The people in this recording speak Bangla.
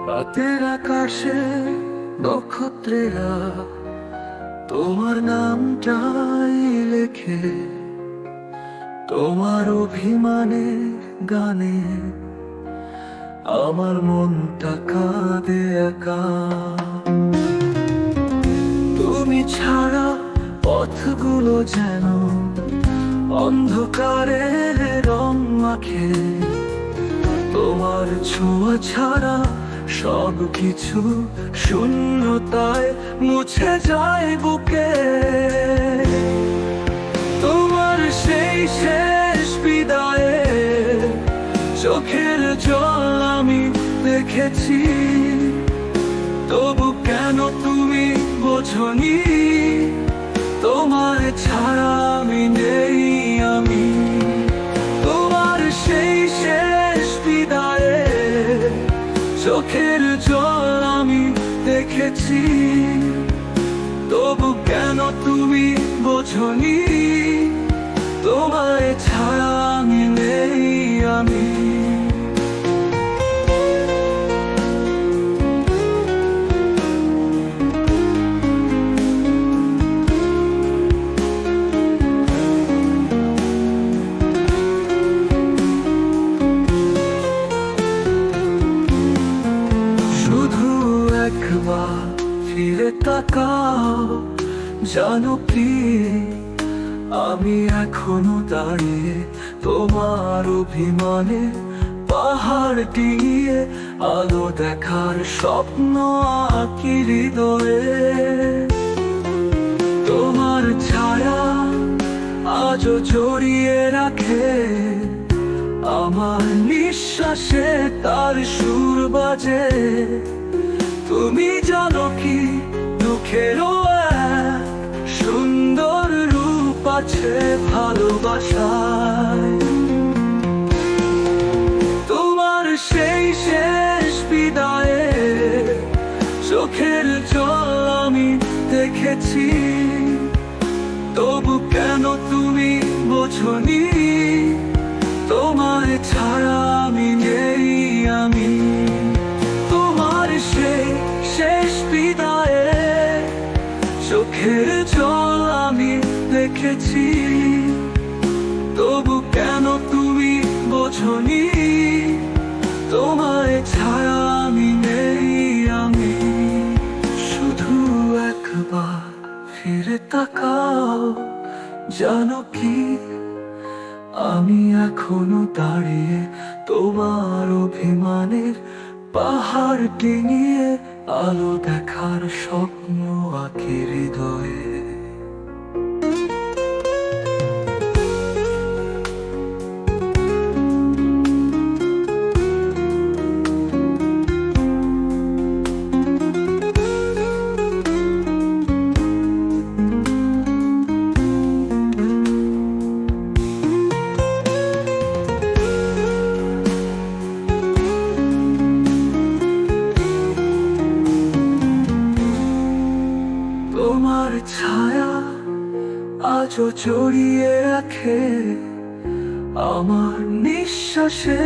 রাতের আকাশে নক্ষত্রেরা তোমার নামটাই লেখে, তোমার অভিমানে গানে আমার মনটা কাঁদে একা। তুমি ছাড়া পথগুলো যেন অন্ধকারে রং মাখে, তোমার ছোঁয়া ছাড়া সব কিছু শূন্যতায় মুছে যায় বুকে। তোমার সেই শেষ বিদায়ে চোখের জল আমি দেখেছি, তবু কেন তুমি বোঝনি তোমার ছাড়া আমি নেই। আমি তোমার সেই শেষ বিদায়ে চোখের জল আমি দেখেছি, তবু কেন তুমি বোঝনি তোমায় ছাড়া আমি নেই। আমি একবার ফিরে তাকাও, জানো কি আমি এখনো দাঁড়িয়ে তোমার অভিমানে পাহাড় ডিঙিয়ে আলো দেখার স্বপ্ন আঁকি হৃদয়ে। তোমার ছায়া আজও জড়িয়ে রাখে আমার নিঃশ্বাসে, তার সুর বাজে। তুমি জানো কি দুঃখেরও এক সুন্দর রূপ আছে ভালোবাসায়। তোমার সেই শেষ বিদায়ে চোখের জল আমি দেখেছি, তবু কেন তুমি বোঝনি তোমায় ছাড়া আমি নেই। আমি তোমার সেই শেষ বিদায়ে চোখের জল আমি দেখেছি, তবু কেন তুমি বোঝনি তোমায় ছাড়া আমি নেই। আমি শুধু একবার ফিরে তাকাও, জানো কি আমি এখনো দাঁড়িয়ে তোমার অভিমানের পাহাড় ডিঙিয়ে আলো দেখার স্বপ্ন আঁকি হৃদয়ে। তোমার ছায়া আজও জড়িয়ে রাখে আমার নিঃশ্বাসে।